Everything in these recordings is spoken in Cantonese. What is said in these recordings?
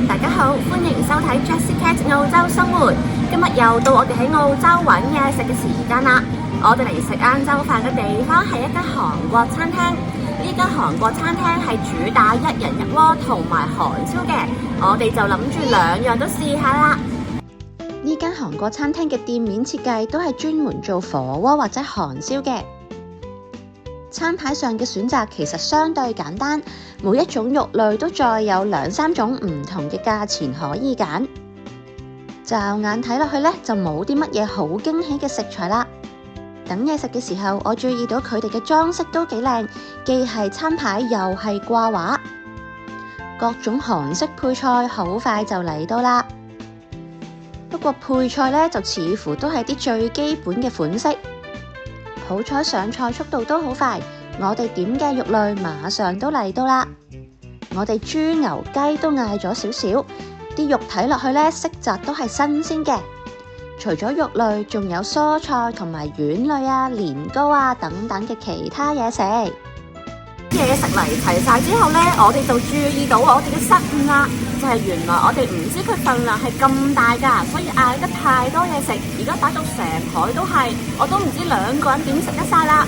大家好，歡迎收睇 Jessie Cat 澳洲生活。今日又到我哋喺澳洲揾嘢食嘅時間啦。我哋嚟食晏晝飯嘅地方係一間韓國餐廳。呢間韓國餐廳係主打一人一鍋同埋韓燒嘅。我哋就諗住兩樣都試下啦。呢間韓國餐廳嘅店面設計都係專門做火鍋或者韓燒嘅。餐牌上嘅選擇其實相對簡單，每一種肉類都再有兩三種唔同嘅價錢可以揀。驟眼睇落去呢，就冇啲乜嘢好驚喜嘅食材啦。等嘢食嘅時候，我注意到佢哋嘅裝飾都幾靚，既係餐牌又係掛畫，各種韓式配菜好快就嚟到啦。不過配菜呢，就似乎都係啲最基本嘅款式。好彩上菜速度都好快，我哋點嘅肉類馬上都嚟到啦。我哋豬牛雞都嗌咗少少，啲肉睇落去呢，色澤都係新鮮嘅。除咗肉類，仲有蔬菜同埋丸類啊、年糕啊等等嘅其他嘢食。嘢食嚟齊晒之後呢，我哋就注意到我哋嘅失誤啦，就係原來我哋唔知佢份量係咁大㗎，所以嗌得太多嘢食，而家擺到成枱都係，我都唔知兩個人點食得晒啦。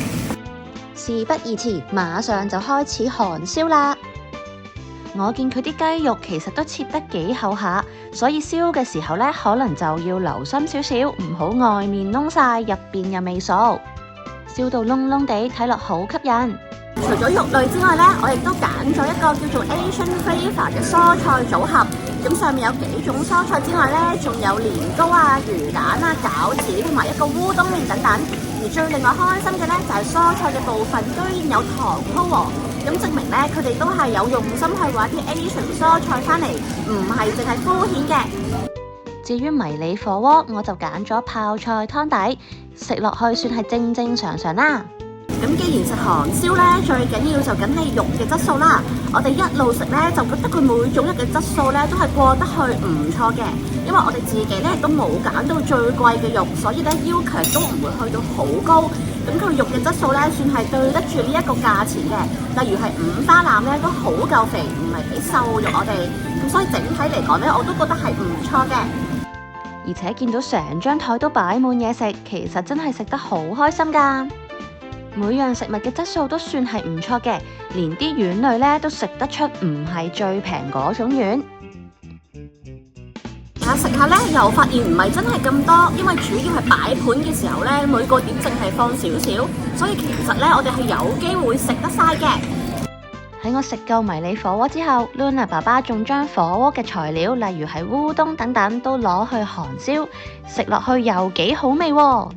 事不宜遲，馬上就開始韓燒啦。我見佢啲雞肉其實都切得幾厚下，所以燒嘅時候呢，可能就要留心少少，唔好外面燶晒，入邊又未熟，燒到燶燶地，睇落好吸引。除咗肉類之外呢，我亦都揀咗一個叫做 Asian Flavor 嘅蔬菜組合。咁上面有幾種蔬菜之外呢，仲有年糕啊、魚蛋啊、餃子同埋一個烏冬麵等等。而最令我開心嘅呢，就係蔬菜嘅部分居然有糖鋪喎。咁證明呢，佢哋都係有用心去揾啲 Asian 蔬菜翻嚟，唔係淨係敷衍嘅。至於迷你火鍋，我就揀咗泡菜湯底，食落去算係正正常常啦。咁既然食韓燒呢，最緊要就緊係肉嘅質素啦。我哋一路食呢，就覺得佢每種肉嘅質素呢都係過得去唔錯嘅。因為我哋自己呢都冇揀到最貴嘅肉，所以呢要求都唔會去到好高。咁佢肉嘅質素呢，算係對得住呢一個價錢嘅。例如係五花腩呢都好夠肥，唔係俾瘦肉我哋。咁所以整體嚟講呢，我都覺得係唔錯嘅。而且見到成張枱都擺滿嘢食，其實真係食得好開心㗎。每樣食物嘅質素都算係唔錯嘅，連啲丸類呢都食得出唔係最平嗰種丸。食下呢，又發現唔係真係咁多，因為主要係擺盤嘅時候呢，每個碟淨係放少少，所以其實呢，我哋係有機會食得晒嘅。喺我食夠迷你火鍋之後，Luna 爸爸仲將火鍋嘅材料，例如係烏冬等等，都攞去韓燒，食落去又幾好味喎。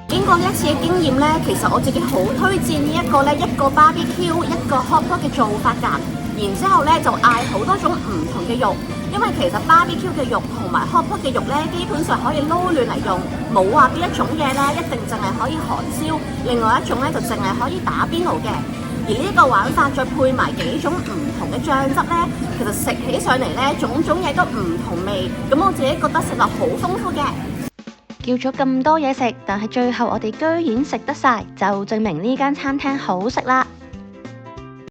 經過呢一次嘅經驗呢，其實我自己好推薦呢一個呢，一個 BBQ 一個 hotpot 嘅做法㗎。然之後呢，就嗌好多種唔同嘅肉，因為其實 BBQ 嘅肉同埋 hotpot 嘅肉呢，基本上可以撈亂嚟用，冇話邊一種嘢呢一定淨係可以韓燒，另外一種呢就淨係可以打邊爐嘅。而呢一個玩法再配埋幾種唔同嘅醬汁呢，其實食起上嚟呢，種種嘢都唔同味，咁我自己覺得食落好豐富嘅。叫咗咁多嘢食，但係最後我哋居然食得晒，就證明呢間餐廳好食啦。